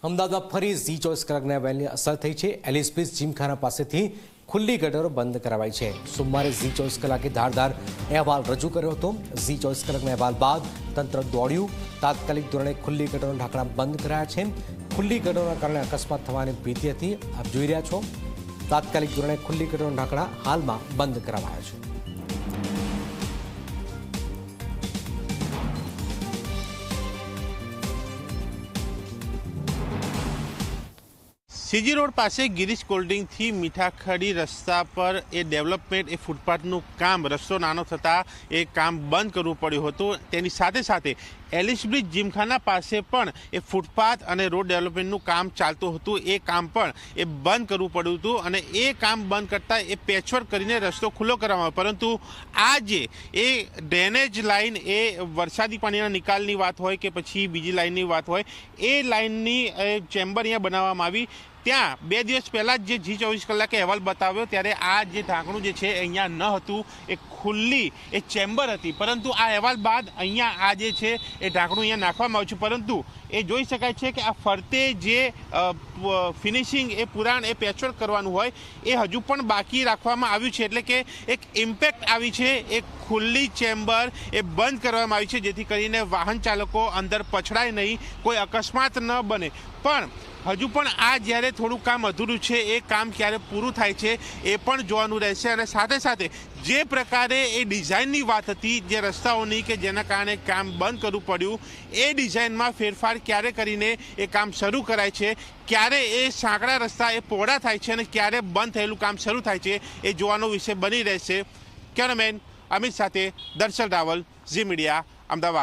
અમદાવાદમાં ફરી ઝી 24 કલાકના વેલની અસર થઈ છે। એલિસબ્રિજ જીમખાના પાસેથી ખુલ્લી ગટરો બંધ કરાવાઈ છે। સોમવારે ઝી 24 કલાકે ધારદાર અહેવાલ રજૂ કર્યો હતો। ઝી 24 કલાકના અહેવાલ બાદ તંત્ર દોડ્યું। તાત્કાલિક ધોરણે ખુલ્લી ગટરોના ઢાંકણા બંધ કરાયા છે। ખુલ્લી ગટરોના કારણે અકસ્માત થવાની ભીતિ હતી, આપ જોઈ રહ્યા છો। તાત્કાલિક ધોરણે ખુલ્લી ગટરોના ઢાંકણા હાલમાં બંધ કરાવાયા છે। सीजी रोड पास गिरीश कोल्ड्रिंक थी मीठाखड़ी रस्ता पर ए डेवलपमेंट ए फूटपाथનું કામ રસ્તો નાનો થતા એ કામ બંધ કરવું પડ્યું હતું। તેની સાથે સાથે એલિસબ્રિજ જીમખાના પાસે પણ એ ફૂટપાથ અને રોડ ડેવલપમેન્ટનું કામ ચાલતું હતું, એ કામ પણ એ બંધ કરવું પડ્યું હતું અને એ કામ બંધ કરતા એ પેચવર્ક કરીને રસ્તો ખુલ્લો કરવામાં આવ્યો। પરંતુ આ જે એ ડ્રેનેજ લાઇન એ વરસાદી પાણીના નિકાલની વાત હોય કે પછી બીજી લાઇનની વાત હોય, એ લાઇનની ચેમ્બર અહીંયા બનાવવામાં આવી। ત્યાં 2 દિવસ પહેલાં જ જે ઝી 24 કલાકે અહેવાલ બતાવ્યો ત્યારે આ જે ઢાંકણું જે છે અહીંયા ન હતું, એ ખુલ્લી એ ચેમ્બર હતી। પરંતુ આ અહેવાલ બાદ અહીંયા આ જે છે એ ઢાંકણું અહીંયા નાખવામાં આવ્યું છે। પરંતુ એ જોઈ શકાય છે કે આ ફરતે જે ફિનિશિંગ એ પુરાણ એ પેચવર્ક કરવાનું હોય એ હજુ પણ બાકી રાખવામાં આવ્યું છે। એટલે કે એક ઇમ્પેક્ટ આવી છે, એક ખુલ્લી ચેમ્બર એ બંધ કરવામાં આવી છે જેથી કરીને વાહન ચાલકો અંદર પછડાય નહીં, કોઈ અકસ્માત ન બને। પણ હજુ પણ આ જ્યારે થોડું કામ અધૂરું છે, એ કામ ક્યારે પૂરું થાય છે એ પણ જોવાનું રહેશે। અને સાથે સાથે જે પ્રકારે એ ડિઝાઇનની વાત હતી જે રસ્તાઓની કે જેના કારણે કામ બંધ કરવું પડ્યું, એ ડિઝાઇનમાં ફેરફાર ક્યારે કરીને એ કામ શરૂ કરાય છે, ક્યારે એ સાંકડા રસ્તા એ પહોળા થાય છે અને ક્યારે બંધ થયેલું કામ શરૂ થાય છે, એ જોવાનો વિષય બની રહેશે। કેમેરામેન અમિત સાથે દર્શન રાવલ, ઝી મીડિયા, અમદાવાદ।